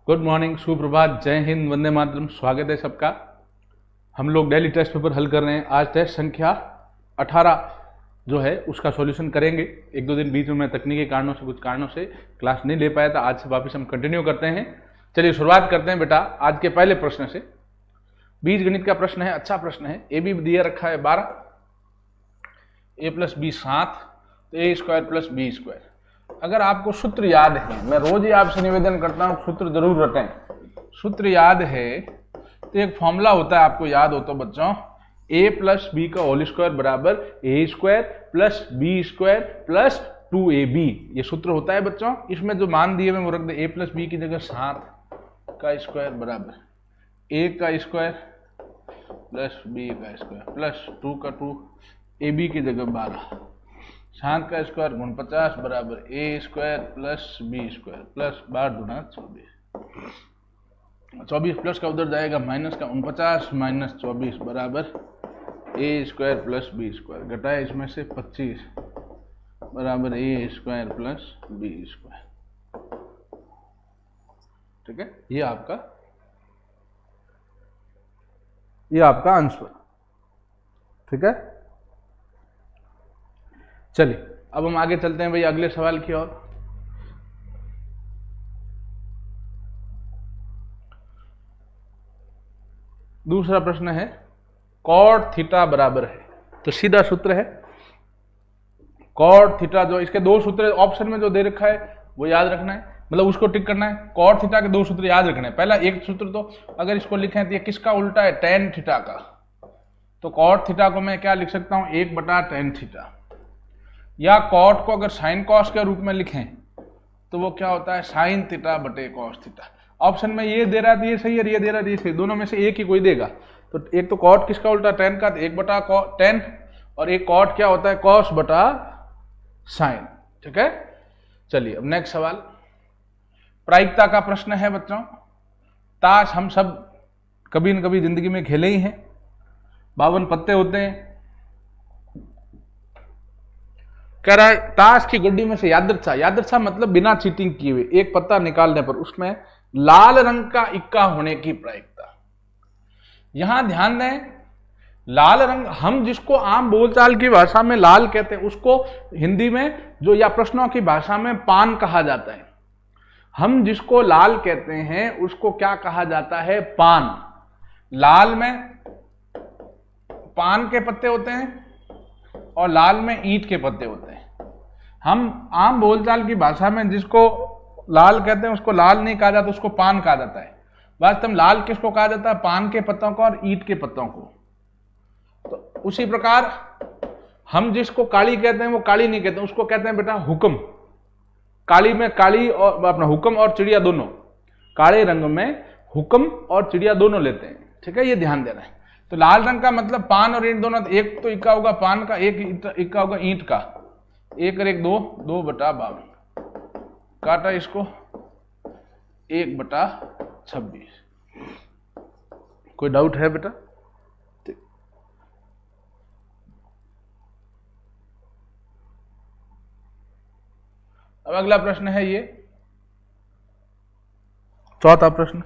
Good morning, सुप्रभात, जय हिंद, वंदे मातरम। स्वागत है सबका। हम लोग डेली टेस्ट पेपर हल कर रहे हैं। आज टेस्ट संख्या 18 जो है उसका सॉल्यूशन करेंगे। एक दो दिन बीच में मैं तकनीकी कारणों से कुछ कारणों से क्लास नहीं ले पाया था। आज से वापस हम कंटिन्यू करते हैं। चलिए शुरुआत करते हैं बेटा आज के पहले प्रश्न से। बीज गणित का प्रश्न है, अच्छा प्रश्न है। ए बी दिया रखा है 12, ए प्लस बी 7, तो ए स्क्वायर प्लस बी स्क्वायर। अगर आपको सूत्र याद है, मैं रोज ही आपसे निवेदन करता हूं सूत्र जरूर रटें। सूत्र याद है तो एक फॉर्मूला होता है, आपको याद हो तो बच्चों, a प्लस बी का होल स्क्वायर बराबर A square plus B square plus 2ab। ये सूत्र होता है बच्चों। इसमें जो मान दिए हुए वो रख दे। a प्लस बी की जगह 7 का स्क्वायर बराबर a का स्क्वायर प्लस b का स्क्वायर प्लस 2 का 2, ab की जगह 12, 7 का स्क्वायर गुण 50 बराबर A square plus B square plus 12 गुना 24 प्लस का उधर जाएगा माइनस का 49 माइनस 24 बराबर A square plus B square. घटाए इसमें से 25 बराबर A square plus B square. ठीक है, ये आपका आंसर। ठीक है, चलिए अब हम आगे चलते हैं भाई अगले सवाल की ओर। दूसरा प्रश्न है कॉट थीटा बराबर है, तो सीधा सूत्र है कॉट थीटा। जो इसके दो सूत्र ऑप्शन में जो दे रखा है वो याद रखना है, मतलब उसको टिक करना है। कॉट थीटा के दो सूत्र याद रखने हैं। पहला एक सूत्र तो अगर इसको लिखें तो ये किसका उल्टा है, टेन थीटा का। तो कॉट थीटा को मैं क्या लिख सकता हूं, 1/tan थीटा। या कॉट को अगर साइन कॉस के रूप में लिखें तो वो क्या होता है, साइन थीटा बटे कॉस थीटा। ऑप्शन में ये दे रहा है तो ये सही है, ये दे रहा है तो ये सही, दोनों में से एक ही कोई देगा। तो एक तो कॉट किसका उल्टा, टेन का, तो 1/tan, और एक कॉट क्या होता है, कॉस बटा साइन। ठीक है, चलिए अब नेक्स्ट सवाल। प्रायिकता का प्रश्न है बच्चों। ताश हम सब कभी न कभी जिंदगी में खेले ही हैं। 52 पत्ते होते हैं। कह रहा है ताश की गुड्डी में से यादृच्छा मतलब बिना चीटिंग किए हुए एक पत्ता निकालने पर उसमें लाल रंग का इक्का होने की प्रायिकता। यहां ध्यान दें, लाल रंग हम जिसको आम बोलचाल की भाषा में लाल कहते हैं उसको हिंदी में जो या प्रश्नों की भाषा में पान कहा जाता है। हम जिसको लाल कहते हैं उसको क्या कहा जाता है, पान। लाल में पान के पत्ते होते हैं और लाल में ईंट के पत्ते होते हैं। हम आम बोलचाल की भाषा में जिसको लाल कहते हैं उसको लाल नहीं कहा जाता, उसको पान कहा जाता है। वास्तव में लाल किसको कहा जाता है, पान के पत्तों को और ईंट के पत्तों को। तो उसी प्रकार हम जिसको काली कहते हैं वो काली नहीं कहते, उसको कहते हैं बेटा हुक्म। काली में काली और अपना हुक्म और चिड़िया दोनों, काले रंग में हुक्म और चिड़िया दोनों लेते हैं। ठीक है, ये ध्यान देना है। तो लाल रंग का मतलब पान और ईंट दोनों। एक तो इक्का होगा पान का, एक इक्का होगा ईंट का। 1 और 1 2, 2/52 काटा इसको 1/26। कोई डाउट है बेटा? अब अगला प्रश्न है ये चौथा प्रश्न।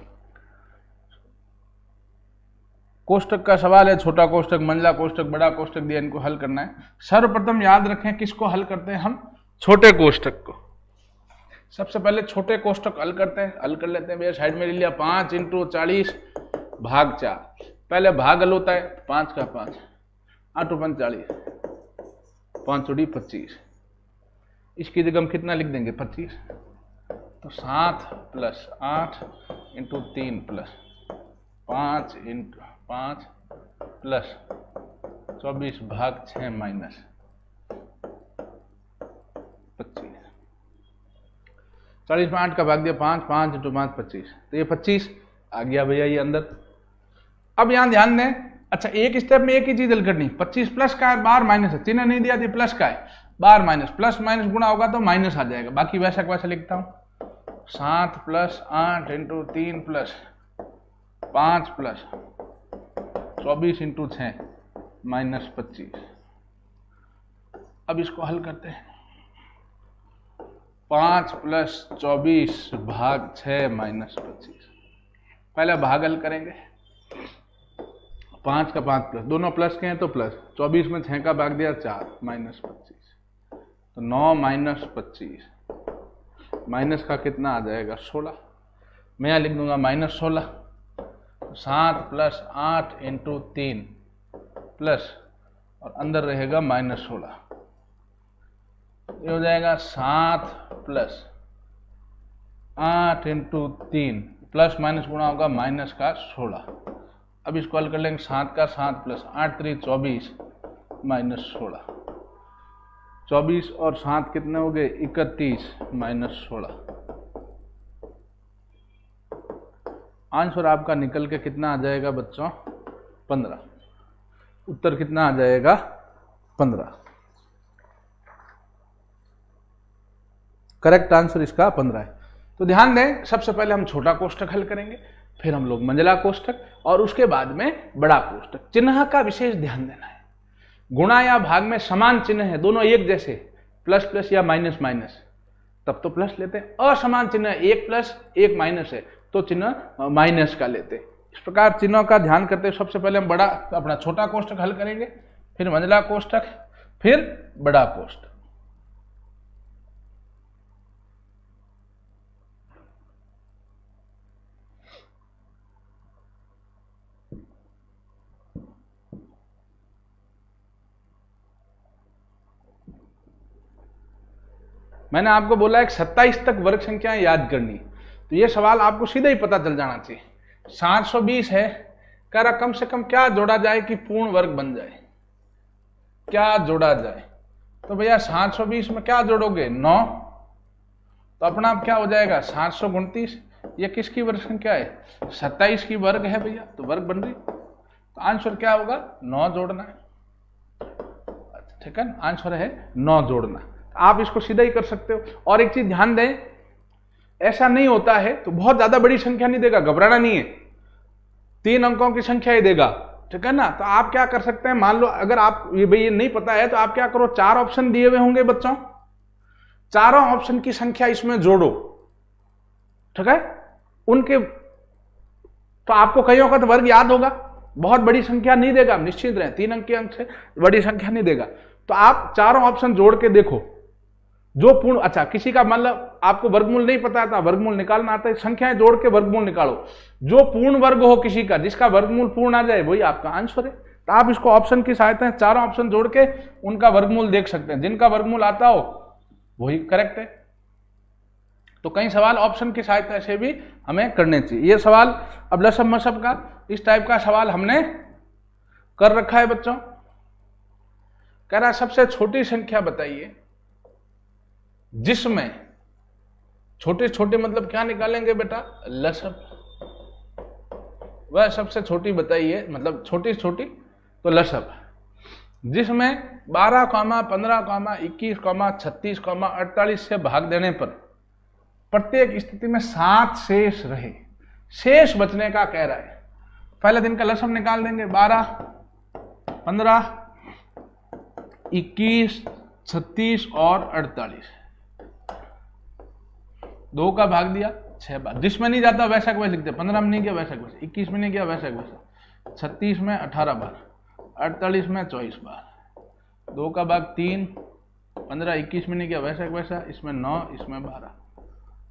कोष्टक का सवाल है, छोटा कोष्टक, मंझला कोष्टक, बड़ा कोष्टक दिया, इनको हल करना है। सर्वप्रथम याद रखें किसको हल करते हैं हम, छोटे कोष्टक को। सबसे पहले छोटे कोष्टक हल करते हैं, हल कर लेते हैं भैया। साइड में ले लिया 5 × 40 भाग 4। पहले भाग हल होता है, 5 का 5, 8 × 40, 5 × 25। इसकी जगह हम कितना लिख देंगे, 25। तो 7 + 8 × 3 + 5 × 5 + 24 भाग 6 माइनस 25। 40 में 8 का भाग दिया 5, 5 × 5 25। तो ये 25 आ गया भैया ये अंदर। अब यहां ध्यान दें, अच्छा एक स्टेप में एक ही चीज हल करनी। 25 प्लस का है, बार माइनस है, चिन्ह नहीं दिया थी, प्लस का है, बार माइनस, प्लस माइनस गुणा होगा तो माइनस आ जाएगा। बाकी वैसा का वैसा लिखता हूं, 7 + 8 × 3 + 5 + 24 × 6 माइनस 25। अब इसको हल करते हैं। 5 + 24 भाग 6 - 25। पहले भागल करेंगे, 5 का 5 प्लस, दोनों प्लस के हैं तो प्लस, 24 में 6 का भाग दिया 4 - 25, तो 9 - 25 माइनस का कितना आ जाएगा 16। मैं यहाँ लिख दूंगा -16, 7 + 8 × 3 प्लस और अंदर रहेगा -16, ये हो जाएगा 7 + 8 × 3 प्लस माइनस गुणा होगा माइनस का 16। अब इसको हल कर लेंगे, 7 का 7 + 8 × 3 24 - 16, 24 और 7 कितने हो गए 31 - 16। आंसर आपका निकल के कितना आ जाएगा बच्चों 15। उत्तर कितना आ जाएगा 15। करेक्ट आंसर इसका 15 है। तो ध्यान दें, सबसे पहले हम छोटा कोष्ठक हल करेंगे, फिर हम लोग मंझला कोष्ठक और उसके बाद में बड़ा कोष्ठक। चिन्ह का विशेष ध्यान देना है। गुणा या भाग में समान चिन्ह है, दोनों एक जैसे, प्लस प्लस या माइनस माइनस, तब तो प्लस लेते हैं। असमान चिन्ह 1 प्लस 1 माइनस है तो चिन्ह माइनस का लेते हैं। इस प्रकार चिन्हों का ध्यान करते हुए सबसे पहले हम बड़ा अपना छोटा कोष्ठक हल करेंगे, फिर मंझला कोष्ठक, फिर बड़ा कोष्ठक। मैंने आपको बोला एक 27 तक वर्ग संख्याएं याद करनी, तो ये सवाल आपको सीधा ही पता चल जाना चाहिए। 720 है, कह रहा कम से कम क्या जोड़ा जाए कि पूर्ण वर्ग बन जाए, क्या जोड़ा जाए। तो भैया 720 में क्या जोड़ोगे 9, तो अपना आप क्या हो जाएगा 729। ये किसकी वर्ग संख्या है 27 की वर्ग है भैया, तो वर्ग बन रही, तो आंसर क्या होगा 9 जोड़ना है। ठीक है, आंसर है 9 जोड़ना। आप इसको सीधा ही कर सकते हो। और एक चीज ध्यान दें, ऐसा नहीं होता है तो बहुत ज्यादा बड़ी संख्या नहीं देगा, घबराना नहीं है, 3 अंकों की संख्या ही देगा। ठीक है ना, तो आप क्या कर सकते हैं, मान लो अगर आप ये नहीं पता है तो आप क्या करो, 4 ऑप्शन दिए हुए होंगे बच्चों, चारों ऑप्शन की संख्या इसमें जोड़ो। ठीक है, उनके तो आपको कईयों का तो वर्ग याद होगा, बहुत बड़ी संख्या नहीं देगा, निश्चित रहे, 3 अंक के अंक से बड़ी संख्या नहीं देगा। तो आप चारों ऑप्शन जोड़ के देखो, जो पूर्ण, अच्छा किसी का मतलब आपको वर्गमूल नहीं पता था, वर्गमूल निकालना आता है, संख्याएं जोड़ के वर्गमूल निकालो, जो पूर्ण वर्ग हो किसी का, जिसका वर्गमूल पूर्ण आ जाए वही आपका आंसर है। तो आप इसको ऑप्शन की सहायता से चारों ऑप्शन जोड़ के उनका वर्गमूल देख सकते हैं, जिनका वर्गमूल आता हो वही करेक्ट है। तो कई सवाल ऑप्शन की सहायता से भी हमें करने चाहिए। ये सवाल अब लसब मसब का इस टाइप का सवाल हमने कर रखा है बच्चों। कह रहा सबसे छोटी संख्या बताइए जिसमें, छोटे छोटे मतलब क्या निकालेंगे बेटा लसब, वह सबसे छोटी बताइए, मतलब छोटी छोटी तो लसब, जिसमें 12, 15, 21, 36, 48 से भाग देने पर प्रत्येक स्थिति में 7 शेष रहे, शेष बचने का कह रहा है। पहले दिन का लसब निकाल देंगे, 12, 15, 21, 36 और 48, 2 का भाग दिया 6 बार, जिसमें नहीं जाता वैसा वैसे लिखते, 15 में नहीं किया वैसा वैसा, 21 में नहीं किया वैसा वैसा, 36 में 18 बार, 48 में 24 बार, 2 का भाग 3, 15, 21 में नहीं किया वैसा वैसा, इसमें 9, इसमें 12,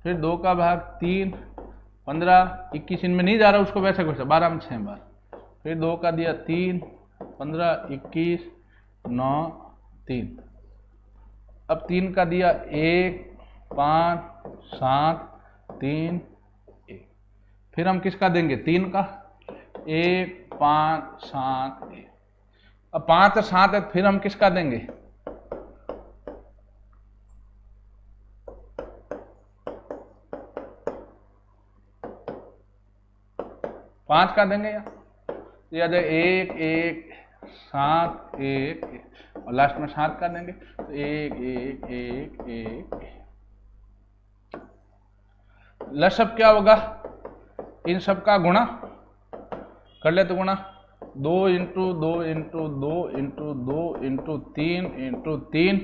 फिर 2 का भाग 3, 15, 21 इनमें नहीं जा रहा उसको वैसा वैसा, 12 में 6 बार, फिर 2 का दिया 3, 15, 21, 9, 3, अब 3 का दिया 1, 5, 7, 3, 1, फिर हम किसका देंगे 3 का, 1, 5, 7, 1, अब 5 और 7 है, फिर हम किसका देंगे 5 का देंगे या 1, 1, 7, 1, 1 और लास्ट में 7 का देंगे, तो 1, 1, 1, 1, 1। लसब क्या होगा, इन सब का गुणा कर ले, तो गुणा 2 × 2 × 2 × 2 × 3 × 3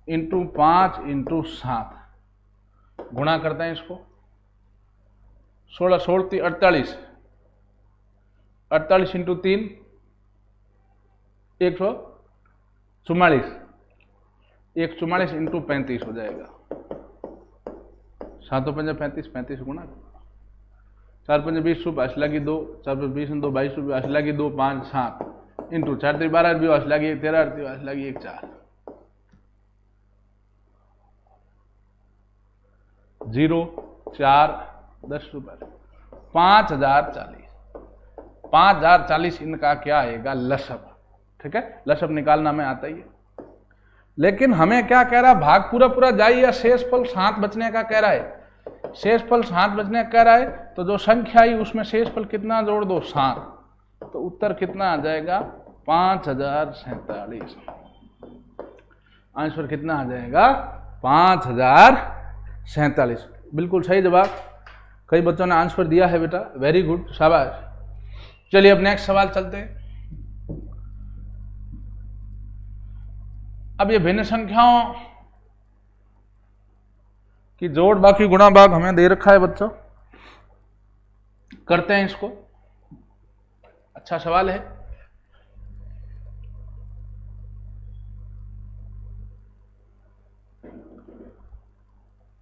इंटू 5 इंटू 7, गुणा करते हैं इसको, 16 16 48, 48 इंटू 3 144, 144 इंटू 35 हो जाएगा, 7 5 35, 35 गुणा 4 5 20 रुपये लगी 2, 4 20 2 22 रुपये लगी 2 5 7 इंटू 4 3 12 रुपये लगी 13 रुपये लगी 1 4 0 4 10 रुपये 5040, 5040 इनका क्या आएगा लसब। ठीक है, लसब निकालना में आता ही है। लेकिन हमें क्या कह रहा है, भाग पूरा पूरा जाइए या शेषफल 7 बचने का कह रहा है। शेषफल 7 बचने का कह रहा है तो जो संख्या आई उसमें शेषफल कितना जोड़ दो 7, तो उत्तर कितना आ जाएगा 5047। आंसर कितना आ जाएगा 5047, बिल्कुल सही जवाब। कई बच्चों ने आंसर दिया है बेटा, वेरी गुड, शाबाश। चलिए अब नेक्स्ट सवाल चलते हैं। अब ये भिन्न संख्याओं की जोड़ बाकी गुणा भाग हमें दे रखा है बच्चों, करते हैं इसको। अच्छा सवाल है।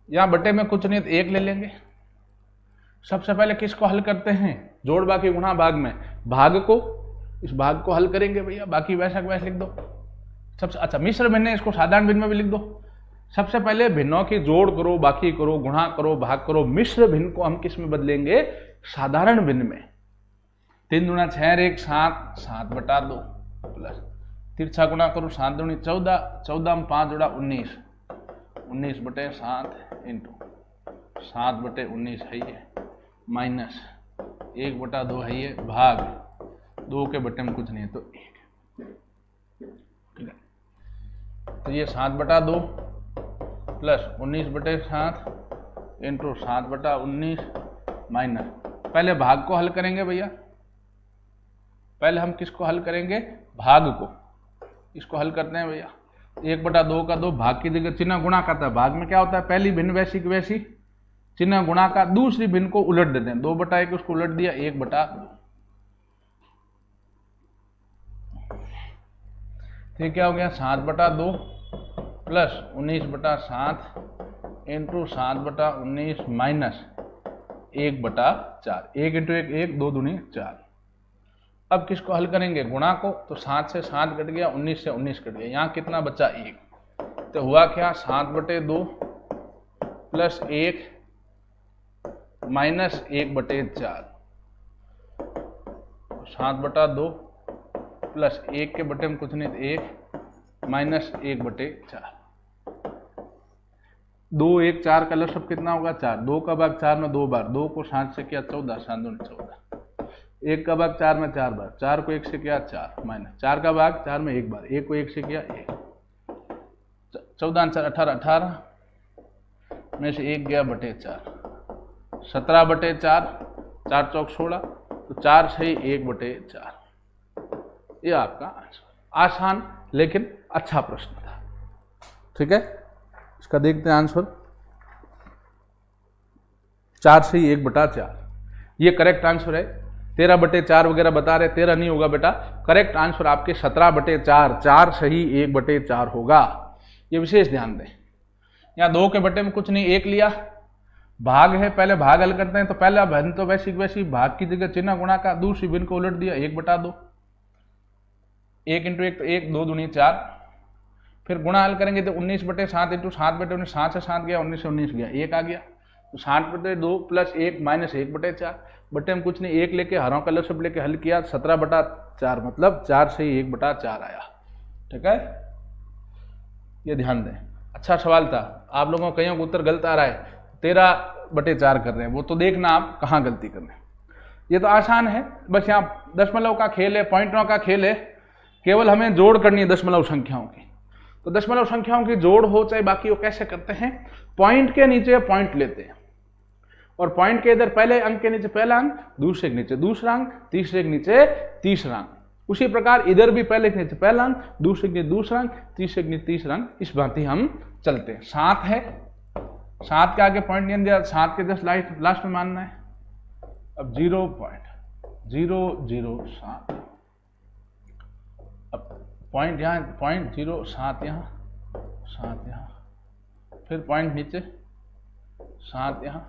यहां बटे में कुछ नहीं तो 1 ले लेंगे। सबसे पहले किसको हल करते हैं, जोड़ बाकी गुणा भाग में भाग को, इस भाग को हल करेंगे भैया, बाकी वैसा वैसे लिख दो। सबसे अच्छा मिश्र भिन्न है, इसको साधारण भिन्न में भी लिख दो। सबसे पहले भिन्नों की जोड़ करो, बाकी करो, गुणा करो, भाग करो। मिश्र भिन्न को हम किस में बदलेंगे, साधारण भिन्न में। 3 दूना 6 1 7, 7 बटा 2 प्लस तिरछा गुणा करो, 7 दूनी 14, 14 में 5 जोड़ा 19, 19 बटे 7 इंटू 7 बटे 19 है ये, माइनस 1 बटा 2 है ये, भाग 2 के बटे में कुछ नहीं है तो 1। ठीक है, तो ये 7 बटा 2 प्लस 19 बटे 7 इंटू 7 बटा 19 माइनस, पहले भाग को हल करेंगे भैया। पहले हम किसको हल करेंगे, भाग को। इसको हल करते हैं भैया। 1 बटा 2 का 2, भाग की जगह चिन्ह गुणा करता है। भाग में क्या होता है, पहली भिन्न वैसी की वैसी, चिन्ह गुणा का, दूसरी भिन्न को उलट देते हैं। 2 बटा 1 उसको उलट दिया, 1 बटा 2। तो क्या हो गया 7 बटा 2 प्लस 19 बटा 7 इंटू 7 बटा 19 माइनस 1 बटा 4। 1 इंटू 1 1, 2 दूनी 4। अब किसको हल करेंगे, गुणा को, तो 7 से 7 कट गया, 19 से 19 कट गया, यहाँ कितना बचा 1। तो हुआ क्या 7 बटे 2 प्लस 1 माइनस 1 बटे 4। 7 बटा 2 प्लस 1 के बटे में कुछ नहीं, 1 माइनस 1 बटे 4। 2 1 4 का लसब कितना होगा 4। 2 का भाग 4 में 2 बार, 2 को 7 से किया 14, 7 दूनी 14। 1 का भाग 4 में 4 बार, 4 को 1 से किया 4 माइनस 4 का भाग 4 में 1 बार, 1 को 1 से किया 1। 14 4 18, 18 में से 1 गया बटे 4, 17 बटे 4, 4 चौक 16, तो 4 से 1 बटे 4। ये आपका आंसर। आसान लेकिन अच्छा प्रश्न था। ठीक है, इसका देखते हैं आंसर। 4 से 1 बटा 4 ये करेक्ट आंसर है। 13 बटे 4 वगैरह बता रहे, 13 नहीं होगा बेटा। करेक्ट आंसर आपके 17 बटे 4, 4 सही 1 बटे 4 होगा। ये विशेष ध्यान दें। यहाँ 2 के बटे में कुछ नहीं, 1 लिया, भाग है, पहले भाग हल करते हैं। तो पहला भिन्न तो वैसी वैसी, भाग की जगह चिन्ह गुणा का, दूसरी भिन्न को उलट दिया, 1 बटा 2। 1 इंटू 1 तो 1, 2 दूनी 4। फिर गुणा हल करेंगे तो 19 बटे 7 इंटू 7 बटे 19, 7 से 7 गया, 19 से 19 गया, 1 आ गया। तो 7 बटे 2 प्लस 1 माइनस 1 बटे 4। बटे में कुछ नहीं, 1 लेके हरों का लसब लेके हल किया, 17 बटा 4 मतलब 4 से 1 बटा 4 आया। ठीक है, ये ध्यान दें। अच्छा सवाल था। आप लोगों को कईयों का उत्तर गलत आ रहा है, 13 बटे 4 कर रहे हैं, वो तो देखना आप कहाँ गलती कर रहे हैं। ये तो आसान है, बस यहाँ दशमलव का खेल है, पॉइंटों का खेल है। केवल हमें जोड़ करनी है दशमलव संख्याओं की। तो दशमलव संख्याओं की जोड़ हो चाहे बाकी हो, कैसे करते हैं, पॉइंट के नीचे पॉइंट लेते हैं और पॉइंट के इधर पहले अंक के नीचे पहला अंक, दूसरे के नीचे दूसरा अंक, तीसरे के नीचे तीसरा अंक। उसी प्रकार इधर भी पहले के नीचे पहला अंक, दूसरे के दूसरा अंक, तीसरे के तीसरा अंक, इस भांति हम चलते हैं। 7 है, 7 के आगे पॉइंट नहीं दिया, 7 के जस्ट लास्ट में मानना है। अब 0.007, अब पॉइंट यहाँ, 0.07 यहाँ, 7 यहाँ, फिर पॉइंट नीचे 7 यहाँ,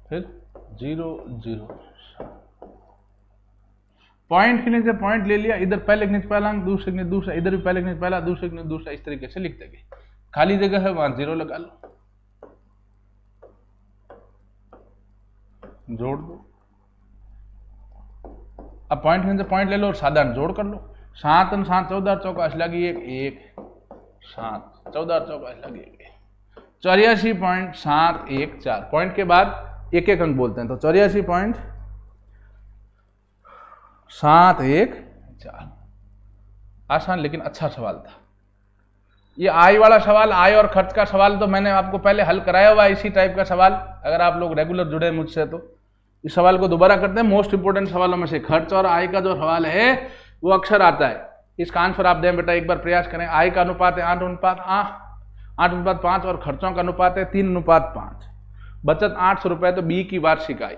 फिर 0.07। पॉइंट के नीचे पॉइंट ले लिया, इधर पहले के नीचे पहला अंक, दूसरे के नीचे दूसरा, इधर भी पहले के नीचे पहला, दूसरे के नीचे दूसरा, इस तरीके से लिखते गए। खाली जगह है वहां 0 लगा लो, जोड़ दो। अब पॉइंट के नीचे पॉइंट ले लो और साधारण जोड़ कर लो। 7 और 7 14 चौका लगी 1, 7 14 चौका लगी 1, 84.714। पॉइंट के बाद एक एक अंक बोलते हैं, तो 84.714। आसान लेकिन अच्छा सवाल था ये। आय वाला सवाल, आय और खर्च का सवाल तो मैंने आपको पहले हल कराया हुआ है, इसी टाइप का सवाल। अगर आप लोग रेगुलर जुड़े मुझसे तो इस सवाल को दोबारा करते हैं। मोस्ट इंपोर्टेंट सवालों में से खर्च और आय का जो सवाल है वो अक्सर आता है। इसका आंसर आप दें बेटा, एक बार प्रयास करें। आय का अनुपात है 8:5 और खर्चों का अनुपात है 3:5। बचत 800 रुपए, तो बी की वार्षिक आय।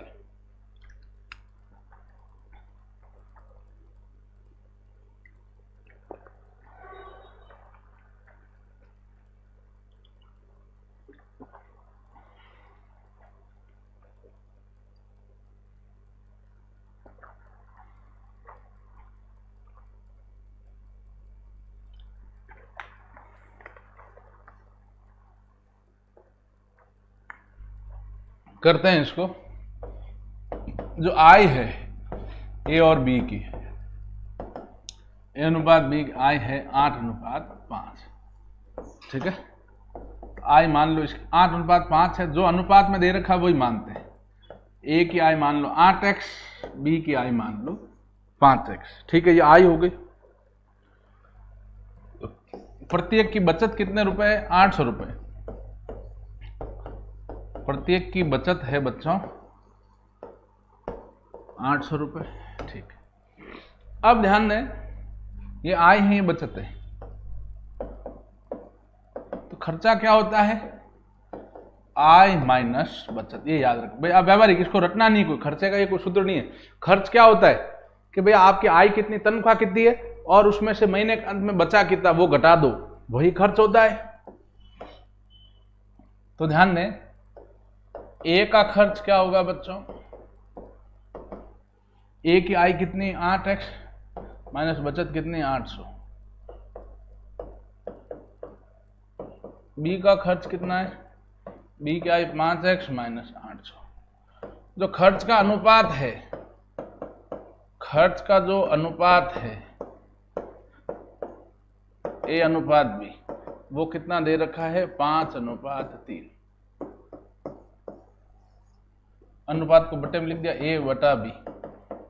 करते हैं इसको। जो आय है ए और बी की, ए अनुपात बी की आय है 8:5। ठीक है, आय मान लो इसकी 8:5 है। जो अनुपात में दे रखा वही मानते हैं। ए की आय मान लो 8x, बी की आय मान लो 5x। ठीक है, ये आय हो गई। प्रत्येक की बचत कितने रुपए है? 800 रुपए। प्रत्येक की बचत है बच्चों 800 रुपए। ठीक, अब ध्यान दें, ये आय है, ये बचत है, तो खर्चा क्या होता है? आय माइनस बचत। ये याद रखो भाई, आप व्यावहारिक इसको रटना नहीं, कोई खर्चे का ये कोई सूत्र नहीं है। खर्च क्या होता है कि भाई आपकी आय कितनी, तनख्वाह कितनी है और उसमें से महीने के अंत में बचा कितना वो घटा दो, वही खर्च होता है। तो ध्यान दें, ए का खर्च क्या होगा बच्चों? ए की आय कितनी? 8x माइनस बचत कितनी? 800। बी का खर्च कितना है? बी की आय 5x माइनस 800। जो खर्च का अनुपात है, खर्च का जो अनुपात है ए अनुपात बी, वो कितना दे रखा है? 5:3। अनुपात को बटे में लिख दिया, ए बटा बी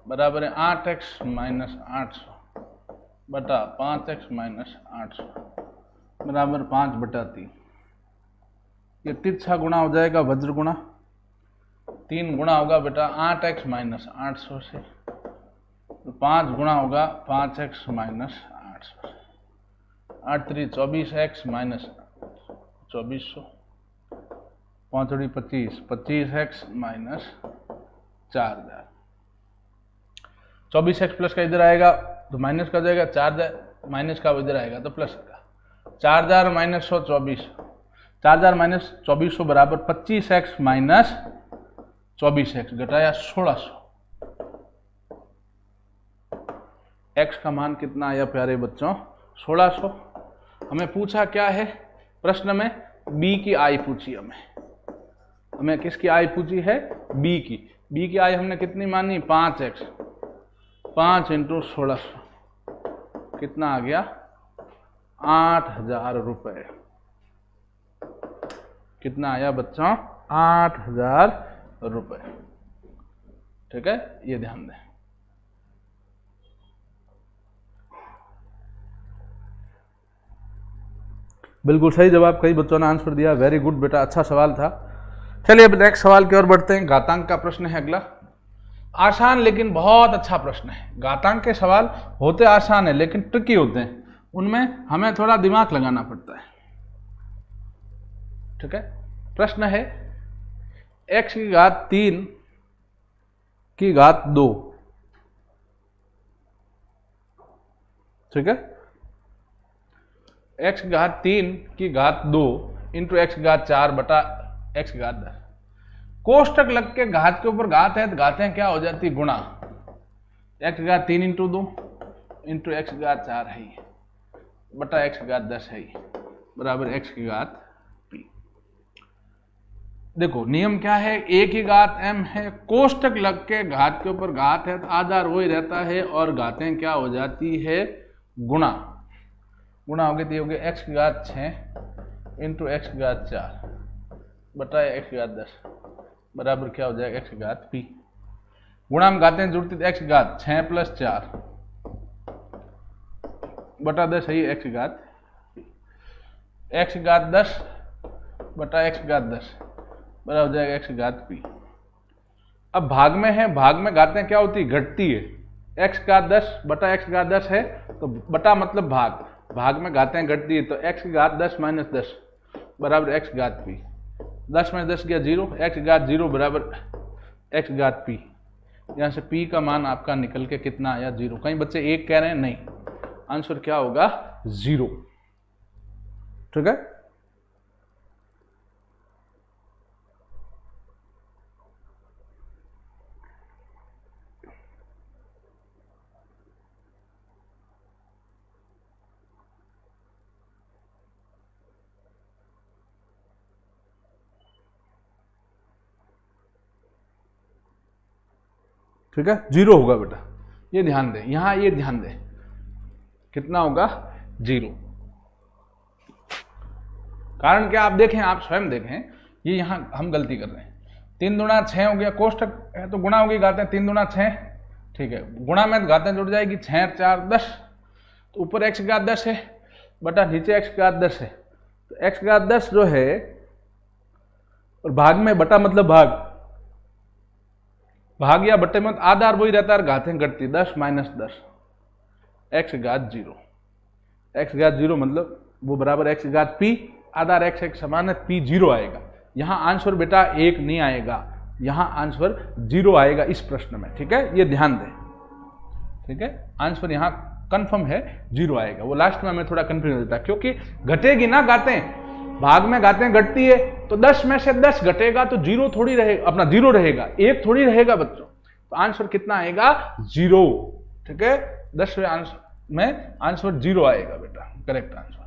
बराबर है 8x माइनस 800 बटा 5x माइनस 800 बराबर 5/3। ये तिरछा गुणा हो जाएगा, वज्र गुणा। 3 गुणा होगा बेटा 8x माइनस 800 से, तो 5 गुणा होगा 5x माइनस 800 से। 8 3 24x minus 2400, 5 3 25, 25x minus 4000। 24x plus का इधर आएगा तो माइनस का जाएगा, 4000 माइनस का इधर आएगा तो प्लस का। 4000 माइनस 100 2400, 4000 माइनस 2400 बराबर 25x माइनस 24x, घटाया 1600। x का मान कितना आया प्यारे बच्चों? 1600। हमें पूछा क्या है प्रश्न में? b की आय पूछी हमें किसकी आय पूछी है? b की। b की आय हमने कितनी मानी? 5x, 5 × 1600 कितना आ गया? 8000 रुपए। कितना आया बच्चों? 8000 रुपए। ठीक है, ये ध्यान दें। बिल्कुल सही जवाब, कई बच्चों ने आंसर दिया। वेरी गुड बेटा, अच्छा सवाल था। चलिए अब नेक्स्ट सवाल की ओर बढ़ते हैं। घातांक का प्रश्न है अगला। आसान लेकिन बहुत अच्छा प्रश्न है। घातांक के सवाल होते आसान है लेकिन ट्रिकी होते हैं, उनमें हमें थोड़ा दिमाग लगाना पड़ता है। ठीक है, प्रश्न है x की घात 3 की घात 2। ठीक है, x की घात 3 की घात 2 इंटू x की घात 4 बटा x की घात 10। कोष्टक लग के घात के ऊपर घात है तो घातें क्या हो जाती, गुणा। x की घात 3 इंटू 2 इंटू x की घात 4 है बटा x की घात 10 है बराबर x की घात p। देखो नियम क्या है, a की घात m है, कोष्टक लग के घात के ऊपर घात है तो आधार वही रहता है और घातें क्या हो जाती है, गुणा। गुणा हो गई, होगी x की घात 6 इंटू x की घात 4 बटा x की घात 10 बराबर क्या हो जाएगा x की घात p। गुणा में घातें जुड़ती तो x की घात 6 प्लस 4 बटा 10 है x की घात p। x की घात 10 बटा x की घात 10 बराबर हो जाएगा x की घात p। अब भाग में है, भाग में घातें क्या होती है, घटती है। x की घात 10 बटा x की घात 10 है तो बटा मतलब भाग, भाग में घातें घटती है तो x की घात 10 माइनस 10 बराबर x की घात p। 10 में 10 गया 0, x की घात 0 बराबर x की घात p। यहाँ से p का मान आपका निकल के कितना आया, 0। कई बच्चे 1 कह रहे हैं, नहीं, आंसर क्या होगा, 0। ठीक है, ठीक है, 0 होगा बेटा, ये ध्यान दें, यहां ये ध्यान दें, कितना होगा, 0। कारण क्या, आप देखें, आप स्वयं देखें, ये यहां हम गलती कर रहे हैं। 3 दूना 6 हो गया, कोष्टक है तो गुणा होगी, घातें 3 दूना 6, ठीक है, गुणा में घातें जुड़ जाएगी, 6 4 10, तो ऊपर x की घात 10 है बटा नीचे x की घात 10 है, तो x की घात 10 जो है और भाग में बटा मतलब भाग, भाग या बट्टे में आधार वही रहता है, घातें घटती, 10 माइनस 10 x की घात 0। x की घात 0 मतलब वो बराबर x की घात p, आधार x एक समान है, p 0 आएगा। यहां आंसर बेटा 1 नहीं आएगा, यहां आंसर 0 आएगा इस प्रश्न में। ठीक है, ये ध्यान दें। ठीक है, आंसर यहां कंफर्म है, 0 आएगा। वो लास्ट में हमें थोड़ा कंफ्यूजन देता है क्योंकि घटेगी ना घातें, भाग में घातें घटती है तो 10 में से 10 घटेगा तो 0 थोड़ी रहेगा, अपना 0 रहेगा, 1 थोड़ी रहेगा बच्चों, तो आंसर कितना आएगा, 0। ठीक है, 10वें आंसर में आंसर 0 आएगा बेटा, करेक्ट आंसर।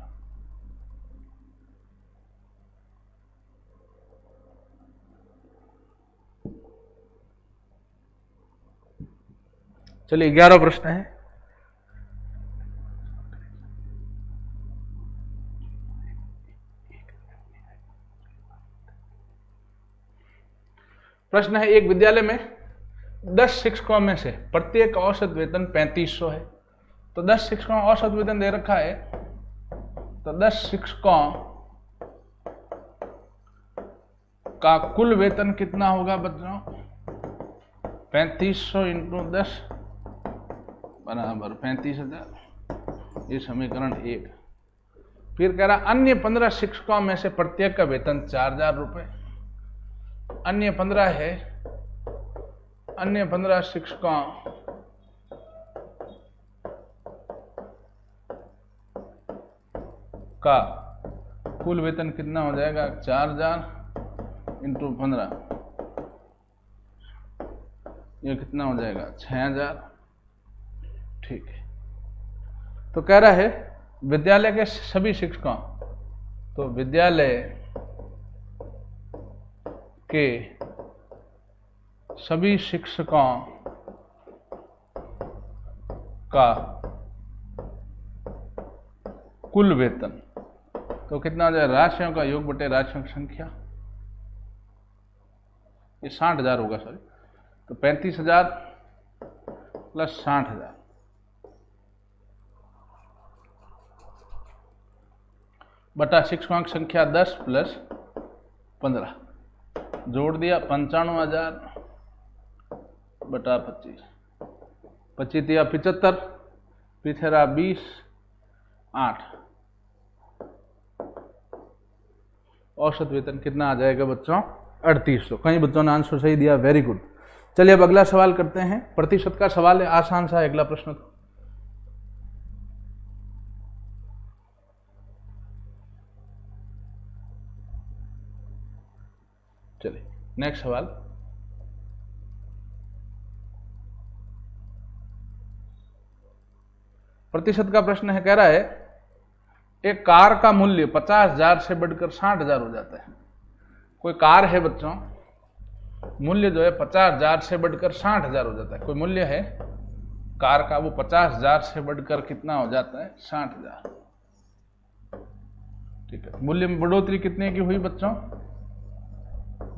चलिए 11वां प्रश्न है, प्रश्न है, एक विद्यालय में 10 शिक्षकों में से प्रत्येक का औसत वेतन 3500 है, तो 10 शिक्षकों का औसत वेतन दे रखा है, तो 10 शिक्षकों का कुल वेतन कितना होगा बच्चों, 3500 इंटू 10 बराबर 35,000, ये समीकरण 1। फिर कह रहा अन्य 15 शिक्षकों में से प्रत्येक का वेतन 4,000 रुपए, अन्य 15 है, अन्य 15 शिक्षकों का कुल वेतन कितना हो जाएगा, 4,000 इंटू 15, ये कितना हो जाएगा, 6,000। ठीक है, तो कह रहा है विद्यालय के सभी शिक्षकों, तो विद्यालय के सभी शिक्षकों का कुल वेतन, तो कितना हो जाए, राशियों का योग बटे राशियों की संख्या, ये 60,000 होगा सॉरी, तो 35,000 प्लस 60,000 बटा शिक्षकों की संख्या 10 प्लस 15, जोड़ दिया 95,000 बटा 25, 25 या 75, पिछेरा 20, 8। औसत वेतन कितना आ जाएगा बच्चों? 3800। कई बच्चों ने आंसर सही दिया, वेरी गुड। चलिए अब अगला सवाल करते हैं, प्रतिशत का सवाल है, आसान सा अगला प्रश्न। चलिए नेक्स्ट सवाल। प्रतिशत का प्रश्न है, कह रहा है एक कार का मूल्य 50,000 से बढ़कर 60,000 हो जाता है। कोई कार है बच्चों, मूल्य जो है 50,000 से बढ़कर 60,000 हो जाता है। कोई मूल्य है कार का, वो 50,000 से बढ़कर कितना हो जाता है? 60,000। ठीक है, मूल्य में बढ़ोतरी कितने की हुई बच्चों?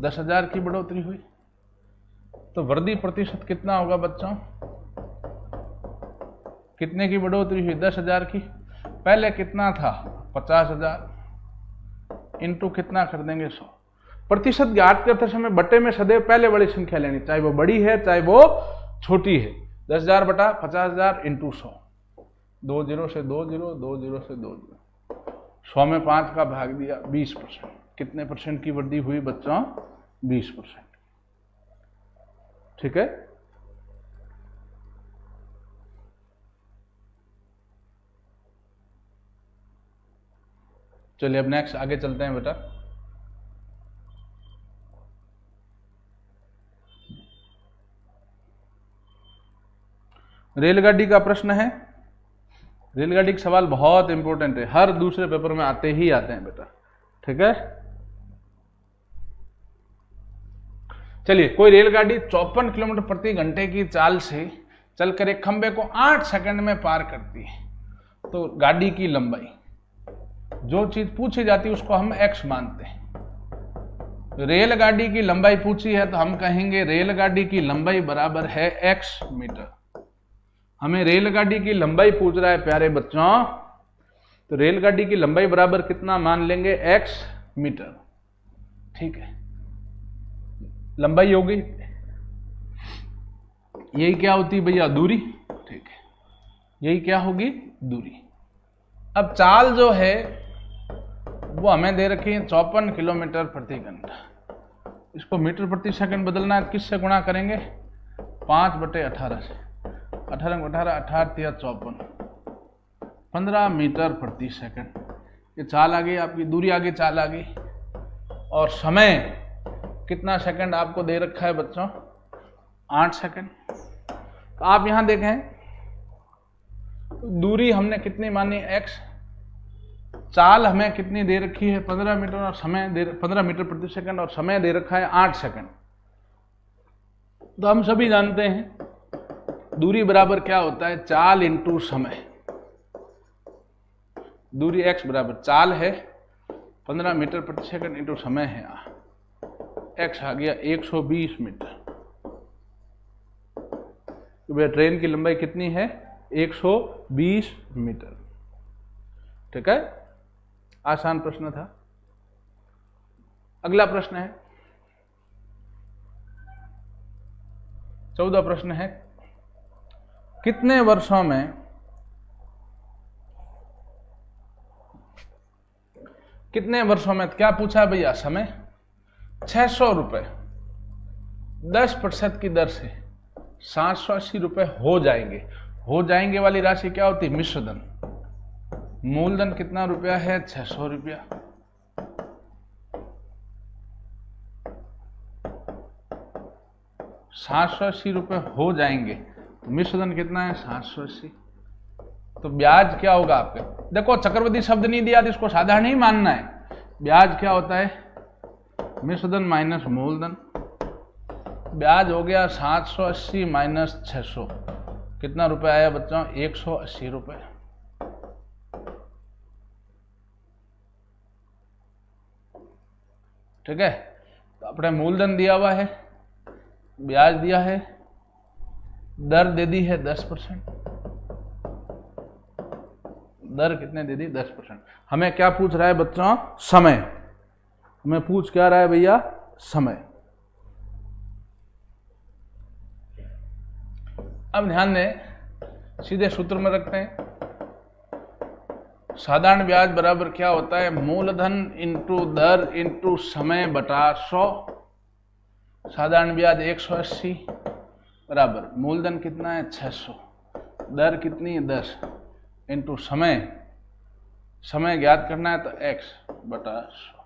10,000 की बढ़ोतरी हुई। तो वृद्धि प्रतिशत कितना होगा बच्चों? कितने की बढ़ोतरी हुई? 10,000 की। पहले कितना था? 50,000 इंटू कितना कर देंगे? 100। प्रतिशत ज्ञात करते समय बटे में सदैव पहले बड़ी संख्या लेनी, चाहे वो बड़ी है चाहे वो छोटी है। 10,000 बटा 50,000 इंटू 100, 2 0 से 2 0, 2 0 से 2 0, 100 में 5 का भाग दिया, 20%। कितने परसेंट की वृद्धि हुई बच्चों? 20%। ठीक है, चलिए अब नेक्स्ट आगे चलते हैं बेटा। रेलगाड़ी का प्रश्न है। रेलगाड़ी का सवाल बहुत इंपॉर्टेंट है, हर दूसरे पेपर में आते ही आते हैं बेटा। ठीक है, चलिए कोई रेलगाड़ी 54 किलोमीटर प्रति घंटे की चाल से चलकर एक खंबे को 8 सेकंड में पार करती है, तो गाड़ी की लंबाई, जो चीज पूछी जाती है उसको हम x मानते हैं। रेलगाड़ी की लंबाई पूछी है तो हम कहेंगे रेलगाड़ी की लंबाई बराबर है x मीटर। हमें रेलगाड़ी की लंबाई पूछ रहा है प्यारे बच्चों, तो रेलगाड़ी की लंबाई बराबर कितना मान लेंगे? x metre. ठीक है, लंबाई होगी, यही क्या होती है भैया? दूरी। ठीक है, यही क्या होगी? दूरी। अब चाल जो है वो हमें दे रखी है 54 किलोमीटर प्रति घंटा। इसको मीटर प्रति सेकंड बदलना है, किससे गुणा करेंगे? 5/18 से। 18 18 18 54, 15 मीटर प्रति सेकंड। ये चाल आ गई आपकी, दूरी आ गई, चाल आ गई। और समय कितना सेकंड आपको दे रखा है बच्चों? 8 सेकंड। तो आप यहां देखें, दूरी हमने कितनी मानी? x। चाल हमें कितनी दे रखी है? 15 मीटर, और समय 15 मीटर प्रति सेकंड, और समय दे रखा है 8 सेकंड। तो हम सभी जानते हैं दूरी बराबर क्या होता है? चाल इंटू समय। दूरी x बराबर चाल है 15 मीटर प्रति सेकंड इंटू समय है, x आ गया 120 मीटर। तो भैया ट्रेन की लंबाई कितनी है? 120 मीटर। ठीक है, आसान प्रश्न था। अगला प्रश्न है 14 प्रश्न है, कितने वर्षों में क्या पूछा भैया? समय। 600 रुपए 10% की दर से 780 रुपए हो जाएंगे। हो जाएंगे वाली राशि क्या होती है? मिश्र धन। मूलधन कितना रुपया है? 600 रुपया। ₹780 हो जाएंगे, तो मिश्र धन कितना है? 780। तो ब्याज क्या होगा आपके? देखो चक्रवृद्धि शब्द नहीं दिया तो इसको साधारण ही मानना है। ब्याज क्या होता है? मिश्र धन माइनस मूलधन। ब्याज हो गया 780 माइनस 600, कितना रुपए आया बच्चों? 180 रुपए। ठीक है, तो अपने मूलधन दिया हुआ है, ब्याज दिया है, दर दे दी है 10%। दर कितने दे दी? 10%। हमें क्या पूछ रहा है बच्चों? समय। हमें पूछ क्या रहा है भैया? समय। अब ध्यान दें, सीधे सूत्र में रखते हैं। साधारण ब्याज बराबर क्या होता है? मूलधन इंटू दर इंटू समय बटा 100। साधारण ब्याज 180 बराबर मूलधन कितना है? 600, दर कितनी है? 10 इंटू समय, समय ज्ञात करना है तो x बटा 100।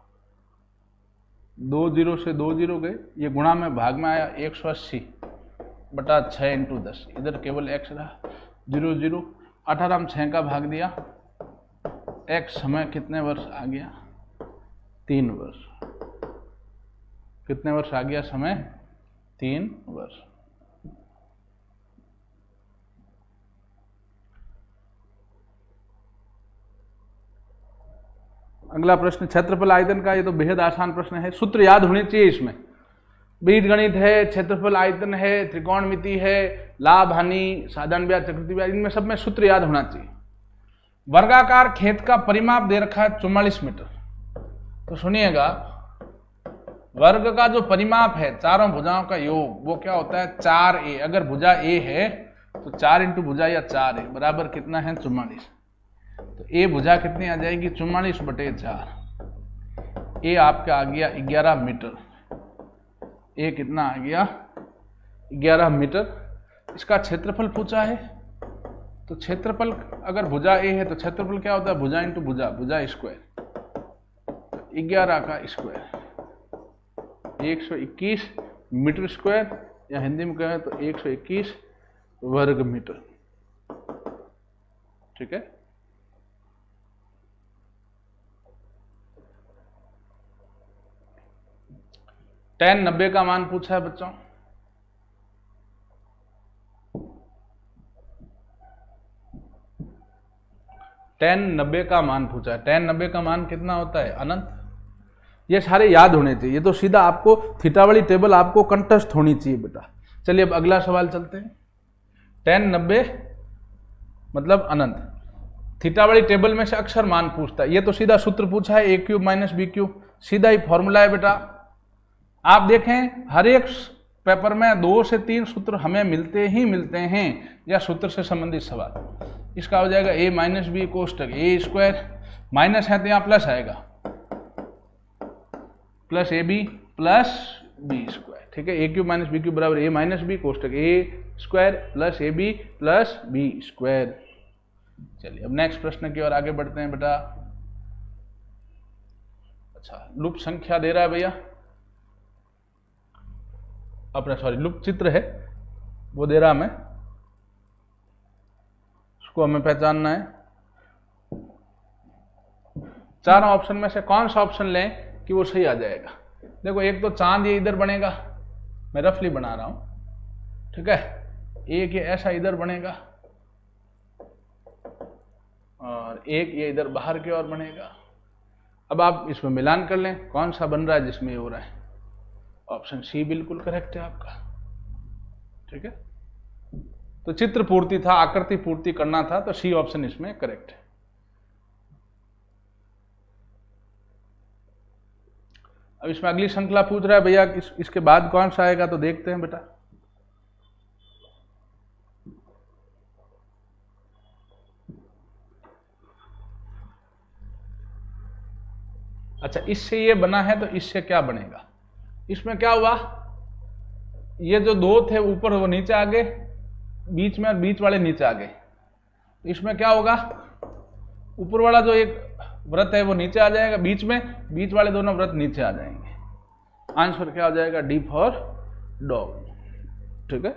2 जीरो से 2 जीरो गए, ये गुणा में भाग में आया 180 बटा 6 इंटू 10, इधर केवल x रहा, 0 0, 18 में 6 का भाग दिया, x समय कितने वर्ष आ गया? 3 वर्ष। कितने वर्ष आ गया समय? 3 वर्ष। अगला प्रश्न क्षेत्रफल आयतन का, ये तो बेहद आसान प्रश्न है, सूत्र याद होने चाहिए इसमें। बीजगणित है, क्षेत्रफल आयतन है, त्रिकोणमिति है, लाभ हानि, साधारण ब्याज, चक्रवृद्धि ब्याज, इनमें सब में सूत्र याद होना चाहिए। वर्गाकार खेत का परिमाप दे रखा है 44 मीटर। तो सुनिएगा, वर्ग का जो परिमाप है चारों भुजाओं का योग, वो क्या होता है? 4a। अगर भुजा a है तो 4 इंटू भुजा या 4a बराबर कितना है? 44। तो a भुजा कितनी आ जाएगी? 44 बटे 4। a आपका आ गया 11 मीटर। a कितना आ गया? 11 मीटर। इसका क्षेत्रफल पूछा है, तो क्षेत्रफल अगर भुजा a है तो क्षेत्रफल क्या होता है? भुजा इंटू भुजा, भुजा स्क्वायर, 11 का स्क्वायर 121 मीटर स्क्वायर, या हिंदी में कहें तो 121 वर्ग मीटर। ठीक है। tan 90 का मान पूछा है बच्चों। tan 90 का मान पूछा है। tan 90 का मान कितना होता है? अनंत। ये सारे याद होने चाहिए, ये तो सीधा आपको थीटा वाली टेबल आपको कंठस्थ होनी चाहिए बेटा। चलिए अब अगला सवाल चलते हैं। tan 90 मतलब अनंत। थीटा वाली टेबल में से अक्सर मान पूछता है, ये तो सीधा सूत्र पूछा है, a³ माइनस b³, सीधा ही फॉर्मूला है बेटा। आप देखें हर एक पेपर में 2 से 3 सूत्र हमें मिलते ही मिलते हैं, या सूत्र से संबंधित सवाल। इसका हो जाएगा a माइनस बी कोष्टक a स्क्वायर, माइनस है तो यहाँ प्लस आएगा, plus ab plus B square. ठीक है, a³ माइनस b³ बराबर a माइनस बी कोष्टक a square plus ab plus B square. चलिए अब नेक्स्ट प्रश्न की ओर आगे बढ़ते हैं बेटा। अच्छा, लुप्त संख्या दे रहा है भैया, अपना सॉरी लुप्त चित्र है वो दे रहा हमें, उसको हमें पहचानना है। चारों ऑप्शन में से कौन सा ऑप्शन लें कि वो सही आ जाएगा? देखो, एक तो चांद ये इधर बनेगा, मैं रफली बना रहा हूं, ठीक है, एक ये ऐसा इधर बनेगा और एक ये इधर बाहर की ओर बनेगा। अब आप इसमें मिलान कर लें कौन सा बन रहा है जिसमें ये हो रहा है। ऑप्शन सी बिल्कुल करेक्ट है आपका। ठीक है, तो चित्र पूर्ति था, आकृति पूर्ति करना था, तो सी ऑप्शन इसमें करेक्ट है। अब इसमें अगली श्रृंखला पूछ रहा है भैया इसके बाद कौन सा आएगा, तो देखते हैं बेटा। अच्छा, इससे ये बना है तो इससे क्या बनेगा? इसमें क्या हुआ, ये जो दो थे ऊपर वो नीचे आ गए, बीच में और बीच वाले नीचे आ गए। तो इसमें क्या होगा, ऊपर वाला जो एक व्रत है वो नीचे आ जाएगा, बीच वाले दोनों व्रत नीचे आ जाएंगे। आंसर क्या हो जाएगा? D for dog. ठीक है,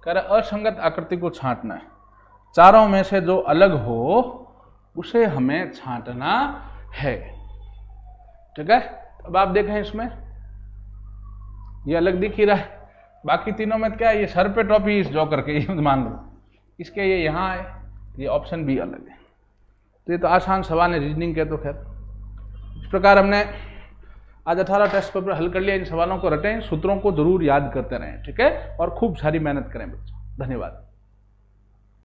कह रहा असंगत आकृति को छांटना है, चारों में से जो अलग हो उसे हमें छांटना है। ठीक है, अब आप देखें इसमें ये अलग दिख ही रहा है, बाकी तीनों में क्या है, ये सर पे टोपी इस जोकर के, ये मान लो इसके ये यहाँ है, ये ऑप्शन बी अलग है। तो ये तो आसान सवाल है रीजनिंग के। तो खैर इस प्रकार हमने आज 18 टेस्ट पेपर हल कर लिया। इन सवालों को रटें, सूत्रों को जरूर याद करते रहें। ठीक है, और खूब सारी मेहनत करें बच्चों। धन्यवाद।